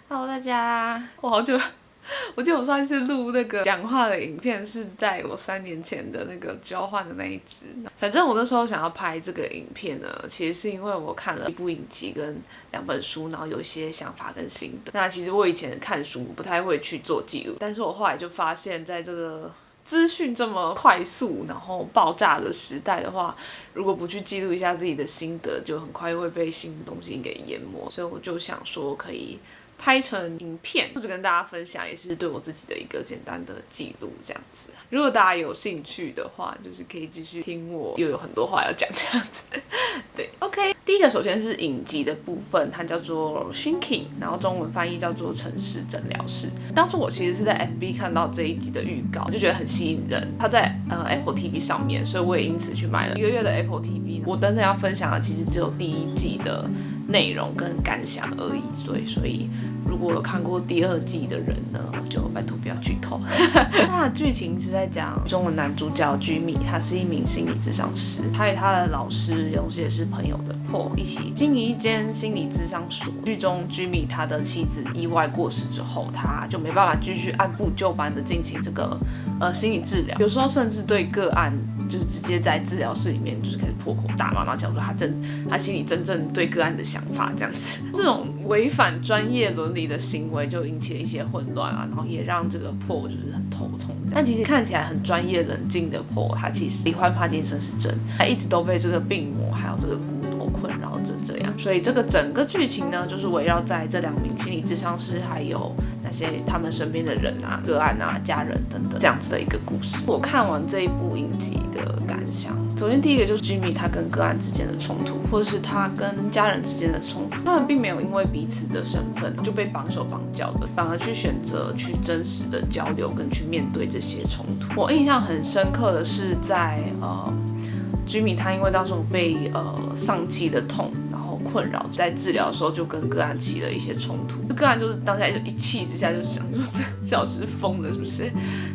Hello，大家，我好久，我记得我上一次录那个讲话的影片是在我3年前的那个交换的那一支。反正我那时候想要拍这个影片呢，其实是因为我看了一部影集跟2本书，然后有一些想法跟心得。那其实我以前看书不太会去做记录，但是我后来就发现，在这个资讯这么快速然后爆炸的时代的话，如果不去记录一下自己的心得，就很快会被新的东西给淹没。所以我就想说可以拍成影片，或者跟大家分享，也是对我自己的一个简单的记录这样子。如果大家有兴趣的话，就是可以继续听我又有很多话要讲这样子。对 ，OK。第一个首先是影集的部分，它叫做 Shinking， 然后中文翻译叫做城市诊疗室。当初我其实是在 FB 看到这一集的预告，就觉得很吸引人。它在Apple TV 上面，所以我也因此去买了1个月的 Apple TV。我等等要分享的其实只有第1季的内容跟感想而已，对，所以如果有看过第2季的人呢，就拜托不要剧透。它的剧情是在讲中文男主角 Jimmy， 他是一名心理咨商师，他与他的老师，同时也是朋友的 Paul 一起经营一间心理咨商所。剧中 Jimmy 他的妻子意外过世之后，他就没办法继续按部就班的进行这个心理治疗，有时候甚至对个案就是直接在治疗室里面就是开始破口大骂，然后讲说他心里真正对个案的想法这样子。这种违反专业伦理的行为就引起了一些混乱啊，然后也让这个 Paul 就是很头痛。但其实看起来很专业冷静的 Paul， 他其实罹患帕金森氏症，他一直都被这个病魔还有这个骨头困扰着这样。所以这个整个剧情呢，就是围绕在这2名心理咨商师还有那些他们身边的人啊、个案啊、家人等等这样子的一个故事。我看完这一部影集的感想，首先第一个就是 Jimmy 他跟个案之间的冲突，或是他跟家人之间的冲突，他们并没有因为彼此的身份就被绑手绑脚的，反而去选择去真实的交流跟去面对这些冲突。我印象很深刻的是在Jimmy 他因为当时被丧气的痛困扰，在治疗的时候就跟个案起了一些冲突，个案就是当下就一气之下就想说这小时疯了是不是？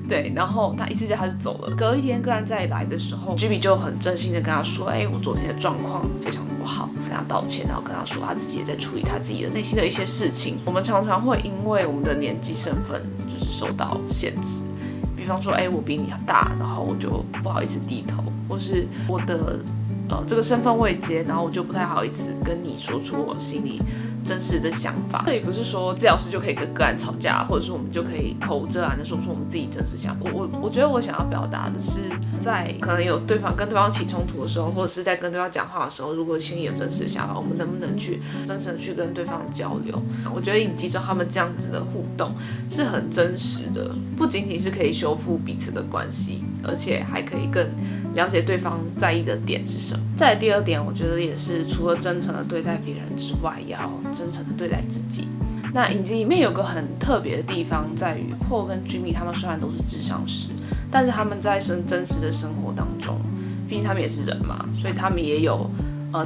对，然后他一气之下他就走了。隔一天个案再来的时候 ，Jimmy 就很真心的跟他说，我昨天的状况非常不好，跟他道歉，然后跟他说他自己也在处理他自己的内心的一些事情。我们常常会因为我们的年纪身份就是受到限制，比方说我比你大，然后我就不好意思低头，或是我的这个身份位阶，然后我就不太好意思跟你说出我心里真实的想法。这也不是说治疗师就可以跟个案吵架，或者是我们就可以口无遮拦的说出我们自己真实想法。我觉得我想要表达的是，在可能有跟对方起冲突的时候，或者是在跟对方讲话的时候，如果心里有真实的想法，我们能不能去真诚的去跟对方交流？我觉得影集中他们这样子的互动是很真实的，不仅仅是可以修复彼此的关系，而且还可以更了解对方在意的点是什么。再来第2点，我觉得也是除了真诚的对待别人之外，也要真诚的对待自己。那影集里面有个很特别的地方在于 Paul 跟 Jimmy 他们虽然都是咨商师，但是他们在真实的生活当中，毕竟他们也是人嘛，所以他们也有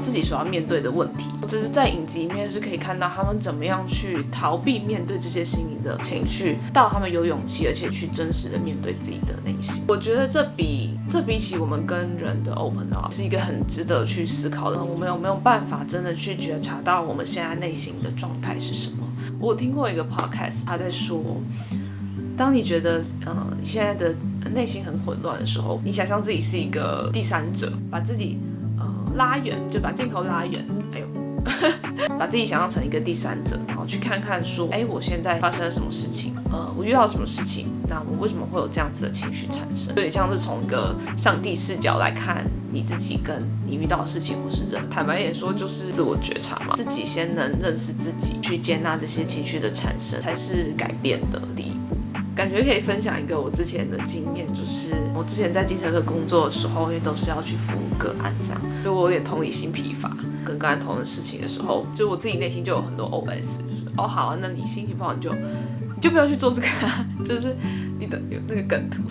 自己所要面对的问题。只是在影集里面是可以看到他们怎么样去逃避面对这些心理的情绪，到他们有勇气而且去真实的面对自己的内心。我觉得这比起我们跟人的 open up 是一个很值得去思考的。我们有没有办法真的去觉察到我们现在内心的状态是什么？我听过一个 podcast， 他在说，当你觉得你现在的内心很混乱的时候，你想象自己是一个第三者，把自己拉远，就把镜头拉远，把自己想象成一个第三者，然后去看看说，我现在发生了什么事情，我遇到什么事情，那我为什么会有这样子的情绪产生？有点像是从一个上帝视角来看你自己跟你遇到的事情或是人。坦白点说，就是自我觉察嘛，自己先能认识自己，去接纳这些情绪的产生，才是改变的第一步。感觉可以分享一个我之前的经验，就是我之前在精神科工作的时候，因为都是要去服务个案这样，所以我有点同理心疲乏，跟个案讨论事情的时候，就我自己内心就有很多 OS， 就是好啊，那你心情不好你就不要去做这个就是你的有那个梗图。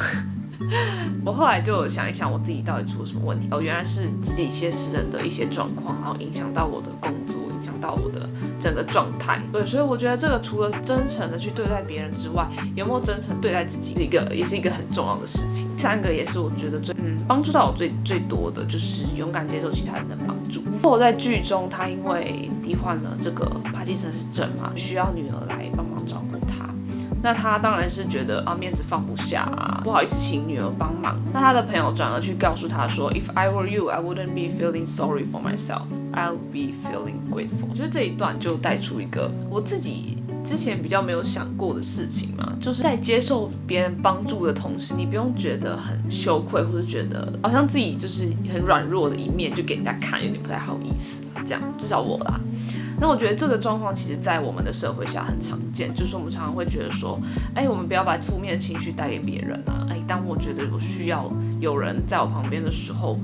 我后来就想一想我自己到底出了什么问题，原来是自己一些私人的一些状况，然后影响到我的工作，影响到我的整个状态。对，所以我觉得这个除了真诚的去对待别人之外，有没有真诚对待自己，也是一个很重要的事情。第三个也是我觉得帮助到我最多的，就是勇敢接受其他人的帮助。我在剧中，他因为罹患了这个帕金森氏症嘛，需要女儿来帮忙照顾他。那他当然是觉得面子放不下不好意思请女儿帮忙。那他的朋友转而去告诉他说 ，If I were you, I wouldn't be feeling sorry for myself. I'll be feeling grateful. 我觉得这一段就带出一个我自己之前比较没有想过的事情嘛，就是在接受别人帮助的同时，你不用觉得很羞愧，或者觉得好像自己就是很软弱的一面就给人家看，有点不太好意思这样，至少我啦。那我觉得这个状况其实在我们的社会下很常见，就是我们常常会觉得说，我们不要把负面的情绪带给别人啊，当我觉得我需要有人在我旁边的时候，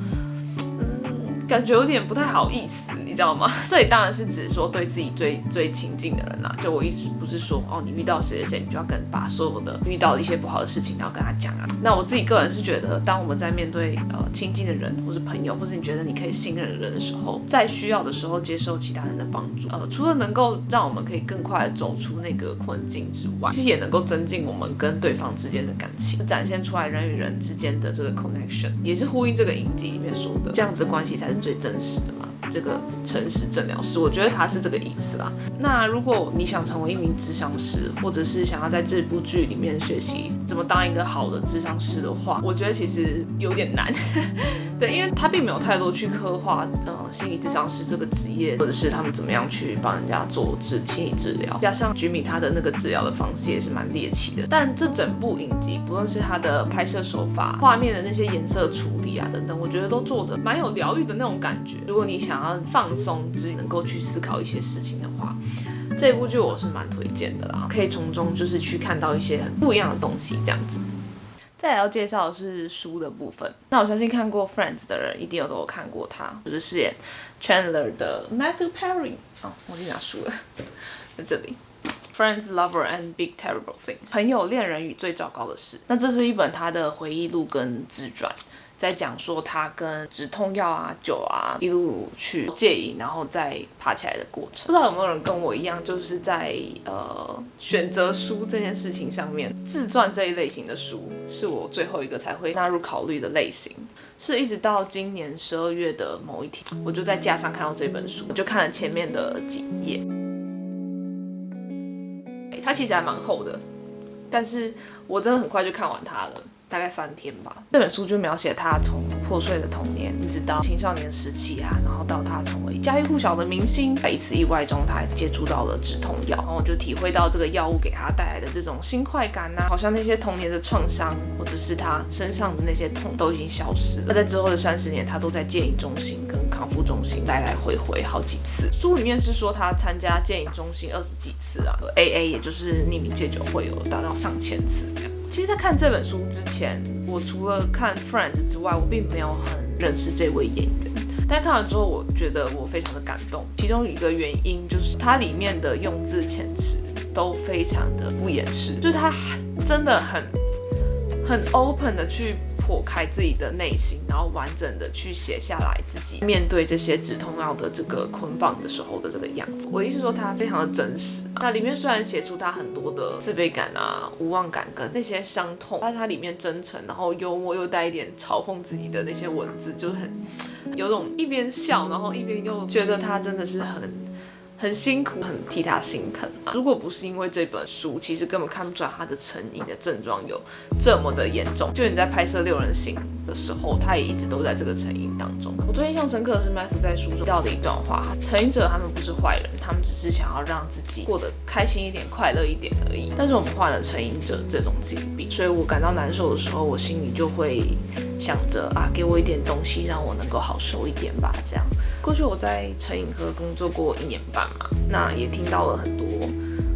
感觉有点不太好意思，你知道吗？这里当然是指说对自己最亲近的人啦，就我意思不是说你遇到谁，你就要把所有的遇到的一些不好的事情然后跟他讲啊。那我自己个人是觉得，当我们在面对亲近的人或是朋友，或是你觉得你可以信任的人的时候，在需要的时候接受其他人的帮助，除了能够让我们可以更快的走出那个困境之外，其实也能够增进我们跟对方之间的感情，展现出来人与人之间的这个 connection， 也是呼应这个影集里面说的，这样子的关系才是最真实的嘛。这个诚实诊疗师，我觉得他是这个意思啦。那如果你想成为一名諮商师，或者是想要在这部剧里面学习怎么当一个好的諮商师的话，我觉得其实有点难。对，因为他并没有太多去刻画心理諮商师这个职业，或者是他们怎么样去帮人家做心理治疗。加上居民他的那个治疗的方式也是蛮猎奇的。但这整部影集，不论是他的拍摄手法、画面的那些颜色处理啊等等，我觉得都做得蛮有疗愈的那种感觉。如果你想要放松之余能够去思考一些事情的话，这部剧我是蛮推荐的啦，可以从中就是去看到一些很不一样的东西这样子。再来要介绍的是书的部分，那我相信看过 Friends 的人一定都有看过他，就是饰演 Chandler 的 Matthew Perry。忘记拿书了，在这里。Friends, Lover and Big Terrible Things， 朋友、恋人与最糟糕的事。那这是一本他的回忆录跟自传，在讲说他跟止痛药啊、酒啊一路去戒瘾，然后再爬起来的过程。不知道有没有人跟我一样，就是在选择书这件事情上面，自传这一类型的书是我最后一个才会纳入考虑的类型。是一直到今年12月的某一天，我就在架上看到这本书，我就看了前面的几页。它其实还蛮厚的，但是我真的很快就看完它了，大概3天吧。这本书就描写他从破碎的童年，一直到青少年时期啊，然后到他成为家喻户晓的明星。在一次意外中，他还接触到了止痛药，然后我就体会到这个药物给他带来的这种新快感啊，好像那些童年的创伤，或者是他身上的那些痛都已经消失了。那在之后的30年，他都在戒瘾中心跟康复中心来来回回好几次。书里面是说他参加戒瘾中心20几次啊，AA 也就是匿名戒酒会有达到上千次。其实，在看这本书之前，我除了看 Friends 之外，我并没有很认识这位演员。但看完之后，我觉得我非常的感动。其中一个原因就是它里面的用字遣词都非常的不掩饰，就是他真的很 open 的去破开自己的内心，然后完整的去写下来自己面对这些止痛药的这个捆绑的时候的这个样子。我的意思说，它非常的真实。那里面虽然写出他很多的自卑感啊、无望感跟那些伤痛，但是它里面真诚，然后幽默又带一点嘲讽自己的那些文字，就是有种一边笑，然后一边又觉得他真的是很辛苦，很替他心疼啊。如果不是因为这本书，其实根本看不出来他的成瘾的症状有这么的严重。就你在拍摄《6人行》的时候，他也一直都在这个成瘾当中。我最印象深刻的是 Matthew 在书中提到的一段话：成瘾者他们不是坏人，他们只是想要让自己过得开心一点、快乐一点而已。但是我们患了成瘾者这种疾病，所以我感到难受的时候，我心里就会想着给我一点东西，让我能够好受一点吧。这样，过去我在成瘾科工作过1年半嘛，那也听到了很多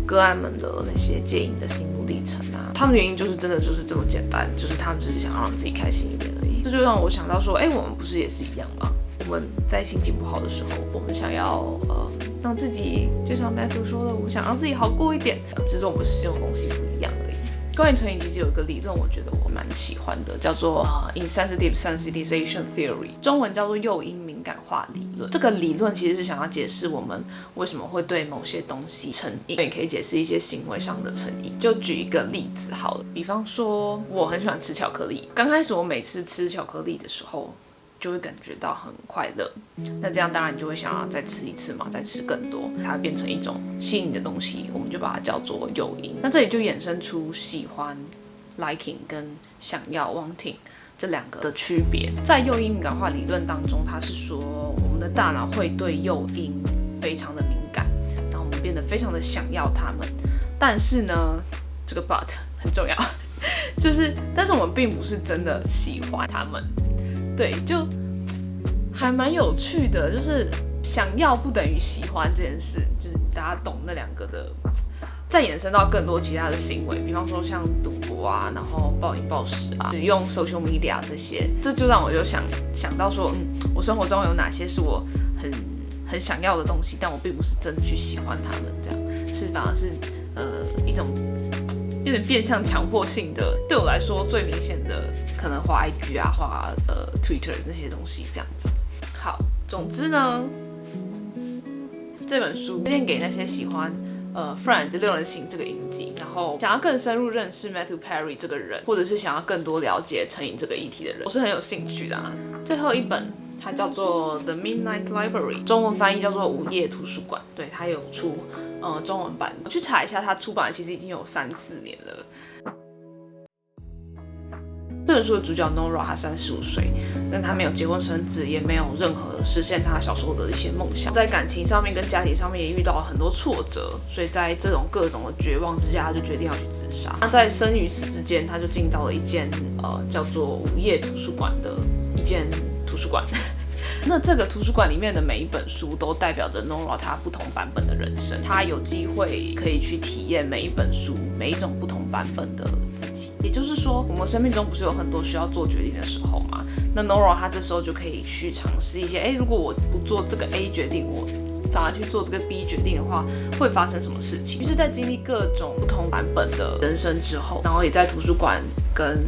个案们的那些戒瘾的心路历程啊，他们的原因就是真的就是这么简单，就是他们只是想要让自己开心一点而已。这就让我想到说，我们不是也是一样吗？我们在心情不好的时候，我们想要让自己，就像 Matthew 说的，我们想让自己好过一点，只是我们使用的东西不一样而已。关于成瘾，其实有一个理论，我觉得我蛮喜欢的，叫做insensitive sensitization theory， 中文叫做诱因敏感化理论。这个理论其实是想要解释我们为什么会对某些东西成瘾，也可以解释一些行为上的成瘾。就举一个例子好了，比方说我很喜欢吃巧克力，刚开始我每次吃巧克力的时候，就会感觉到很快乐，那这样当然就会想要再吃一次嘛，再吃更多，它会变成一种吸引的东西，我们就把它叫做诱因。那这里就衍生出喜欢 liking 跟想要 wanting 这两个的区别。在诱因敏感化理论当中，它是说我们的大脑会对诱因非常的敏感，然后我们变得非常的想要它们。但是呢，这个 but 很重要，但是我们并不是真的喜欢它们。对，就还蛮有趣的，就是想要不等于喜欢这件事，就是大家懂那两个的，再延伸到更多其他的行为，比方说像赌博啊，然后暴饮暴食啊，使用 social media 这些，这就让我就想到说，我生活中有哪些是我很想要的东西，但我并不是真的去喜欢它们，这样是反而是一种有点变相强迫性的。对我来说最明显的可能滑 IG 啊，滑Twitter 那些东西这样子。好，总之呢，这本书推荐给那些喜欢Friends 六人行这个影集，然后想要更深入认识 Matthew Perry 这个人，或者是想要更多了解成瘾这个议题的人，我是很有兴趣的啊。最后一本它叫做 The Midnight Library， 中文翻译叫做午夜图书馆，对，它有出中文版。我去查一下，它出版其实已经有3-4年了。这本书的主角 Nora， 她35岁，但她没有结婚生子，也没有任何实现她小时候的一些梦想。在感情上面跟家庭上面也遇到了很多挫折，所以在这种各种的绝望之下，她就决定要去自杀。那在生与死之间，她就进到了一间叫做午夜图书馆的一间图书馆。那这个图书馆里面的每一本书都代表着 Nora 她不同版本的人生，她有机会可以去体验每一本书每一种不同版本的自己。也就是说，我们生命中不是有很多需要做决定的时候吗？那 Nora 她这时候就可以去尝试一些，如果我不做这个 A 决定，我反而去做这个 B 决定的话，会发生什么事情？于是，在经历各种不同版本的人生之后，然后也在图书馆跟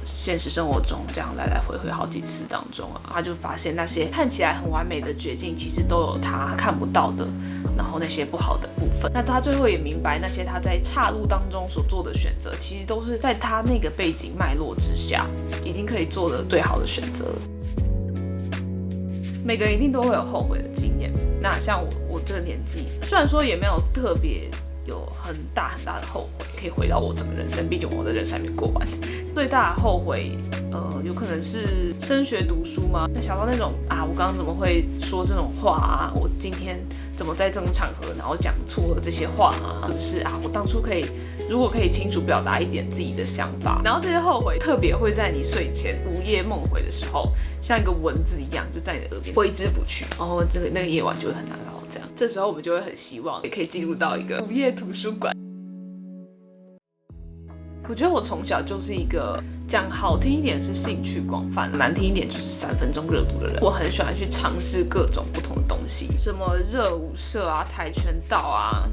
现实生活中这样来来回回好几次当中啊，他就发现那些看起来很完美的决定，其实都有他看不到的，然后那些不好的部分。那他最后也明白，那些他在岔路当中所做的选择，其实都是在他那个背景脉络之下，已经可以做的最好的选择了。每个人一定都会有后悔的经验。那像我这个年纪，虽然说也没有特别有很大的后悔，可以回到我整个人生，毕竟我的人生还没过完。最大的后悔，有可能是升学读书吗？那想到那种我刚刚怎么会说这种话啊？我今天怎么在这种场合，然后讲错了这些话啊？或者是我当初如果可以清楚表达一点自己的想法，然后这些后悔特别会在你睡前午夜梦回的时候，像一个蚊子一样，就在你的耳边挥之不去，然后那个夜晚就会很难熬。这样，这时候我们就会很希望也可以进入到一个午夜图书馆。我觉得我从小就是一个讲好听一点是兴趣广泛，难听一点就是3分钟热度的人。我很喜欢去尝试各种不同的东西，什么热舞社啊、跆拳道啊。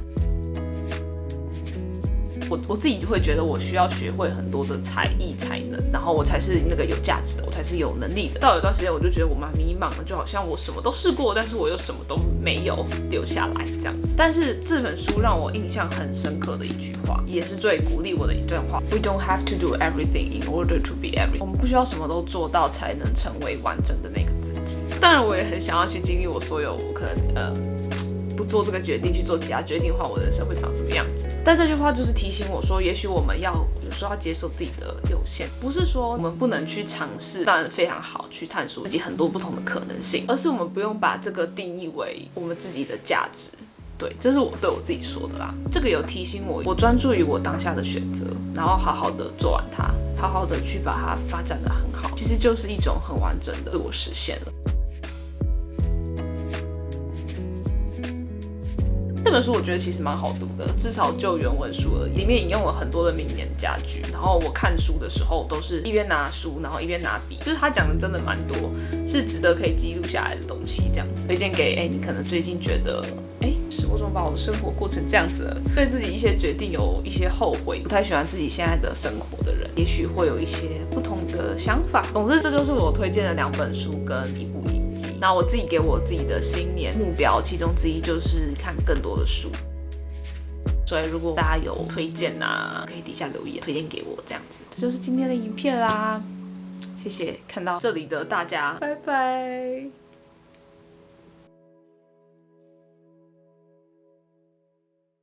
我自己就会觉得我需要学会很多的才艺才能，然后我才是那个有价值的，我才是有能力的。到有段时间我就觉得我蛮迷茫的，就好像我什么都试过，但是我又什么都没有留下来这样子。但是这本书让我印象很深刻的一句话，也是最鼓励我的一段话 ：We don't have to do everything in order to be everything。我们不需要什么都做到才能成为完整的那个自己。当然，我也很想要去经历我所有我可能不做这个决定去做其他决定的话，我人生会长什么样子？但这句话就是提醒我说，也许我们有时候要接受自己的有限，不是说我们不能去尝试，当然非常好去探索自己很多不同的可能性，而是我们不用把这个定义为我们自己的价值。对，这是我对我自己说的啦。这个有提醒我专注于我当下的选择，然后好好的做完它，好好的去把它发展得很好，其实就是一种很完整的自我实现了。这本书我觉得其实蛮好读的，至少就原文书而已，里面引用了很多的名言佳句。然后我看书的时候都是一边拿书，然后一边拿笔，就是他讲的真的蛮多，是值得可以记录下来的东西。这样子推荐给你可能最近觉得我怎么把我的生活过成这样子了？对自己一些决定有一些后悔，不太喜欢自己现在的生活的人，也许会有一些不同的想法。总之，这就是我推荐的2本书跟1部影集。那我自己给我自己的新年目标，其中之一就是看更多的书。所以如果大家有推荐啊，可以底下留言推荐给我，这样子。这就是今天的影片啦，谢谢看到这里的大家，拜拜。